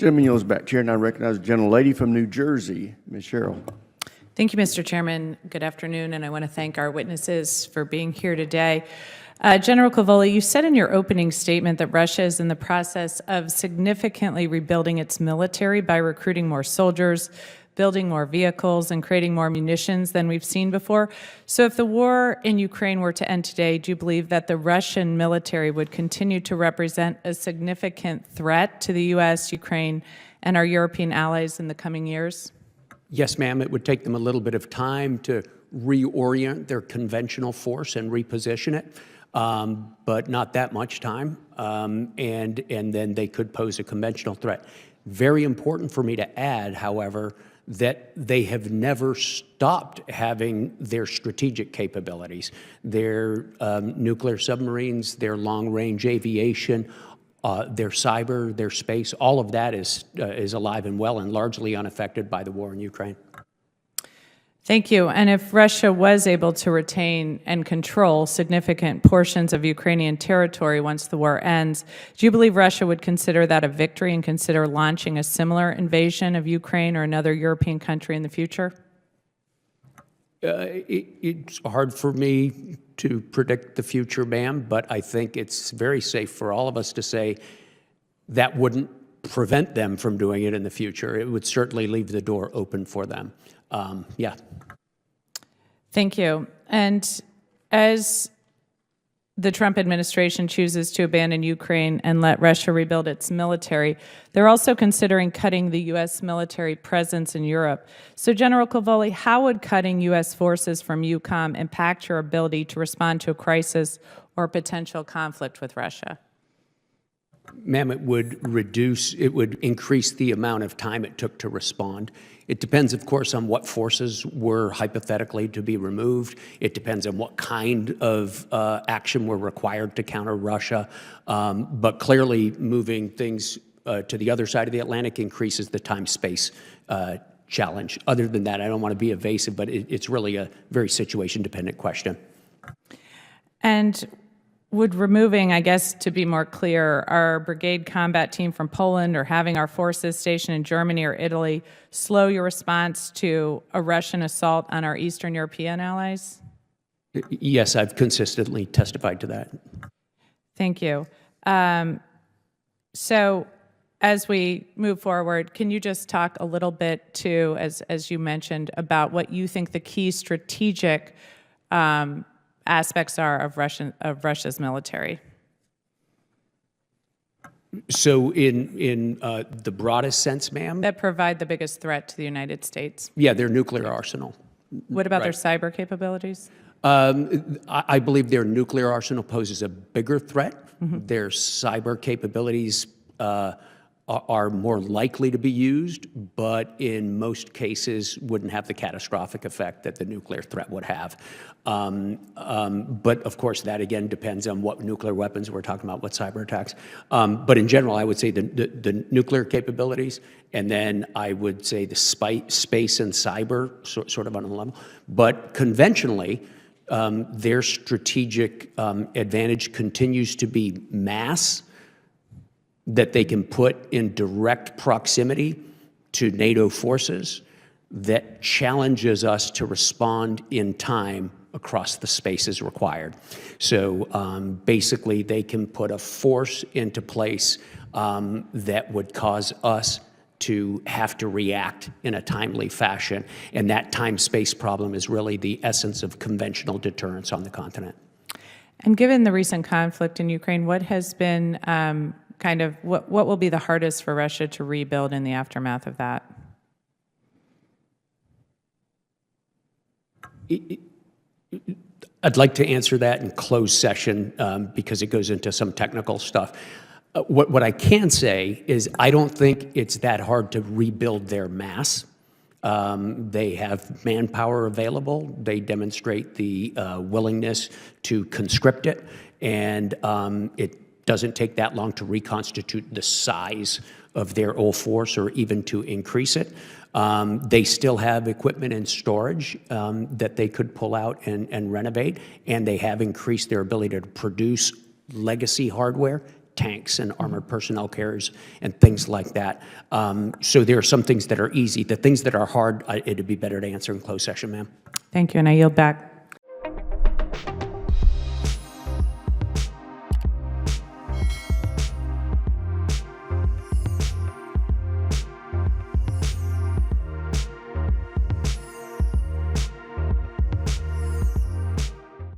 Gentleman yields back. Chair now recognizes the gentlelady from New Jersey, Ms. Sherrill. Thank you, Mr. Chairman. Good afternoon, and I want to thank our witnesses for being here today. General Cavoli, you said in your opening statement that Russia is in the process of significantly rebuilding its military by recruiting more soldiers, building more vehicles, and creating more munitions than we've seen before. So if the war in Ukraine were to end today, do you believe that the Russian military would continue to represent a significant threat to the U.S., Ukraine, and our European allies in the coming years? Yes, ma'am. It would take them a little bit of time to reorient their conventional force and reposition it, but not that much time, and then they could pose a conventional threat. Very important for me to add, however, that they have never stopped having their strategic capabilities, their nuclear submarines, their long-range aviation, their cyber, their space. All of that is alive and well and largely unaffected by the war in Ukraine. Thank you. And if Russia was able to retain and control significant portions of Ukrainian territory once the war ends, do you believe Russia would consider that a victory and consider launching a similar invasion of Ukraine or another European country in the future? It's hard for me to predict the future, ma'am, but I think it's very safe for all of us to say that wouldn't prevent them from doing it in the future. It would certainly leave the door open for them. Yeah. Thank you. And as the Trump administration chooses to abandon Ukraine and let Russia rebuild its military, they're also considering cutting the U.S. military presence in Europe. So, General Cavoli, how would cutting U.S. forces from EUCOM impact your ability to respond to a crisis or potential conflict with Russia? Ma'am, it would increase the amount of time it took to respond. It depends, of course, on what forces were hypothetically to be removed. It depends on what kind of action were required to counter Russia. But clearly, moving things to the other side of the Atlantic increases the time-space challenge. Other than that, I don't want to be evasive, but it's really a very situation-dependent question. And would removing, I guess, to be more clear, our brigade combat team from Poland or having our forces stationed in Germany or Italy slow your response to a Russian assault on our Eastern European allies? Yes, I've consistently testified to that. Thank you. So as we move forward, can you just talk a little bit, too, as you mentioned, about what you think the key strategic aspects are of Russia's military? So in the broadest sense, ma'am? That provide the biggest threat to the United States? Yeah, their nuclear arsenal. What about their cyber capabilities? I believe their nuclear arsenal poses a bigger threat. Their cyber capabilities are more likely to be used, but in most cases wouldn't have the catastrophic effect that the nuclear threat would have. But of course, that again depends on what nuclear weapons we're talking about, what cyber attacks. But in general, I would say the nuclear capabilities, and then I would say the space and cyber sort of on a level. But conventionally, their strategic advantage continues to be mass, that they can put in direct proximity to NATO forces that challenges us to respond in time across the spaces required. So basically, they can put a force into place that would cause us to have to react in a timely fashion. And that time-space problem is really the essence of conventional deterrence on the continent. And given the recent conflict in Ukraine, what has been what will be the hardest for Russia to rebuild in the aftermath of that? I'd like to answer that in closed session because it goes into some technical stuff. What I can say is I don't think it's that hard to rebuild their mass. They have manpower available. They demonstrate the willingness to conscript it, and it doesn't take that long to reconstitute the size of their old force or even to increase it. They still have equipment and storage that they could pull out and renovate, and they have increased their ability to produce legacy hardware tanks and armored personnel carriers and things like that. So there are some things that are easy. The things that are hard, it'd be better to answer in closed session, ma'am. Thank you, and I yield back.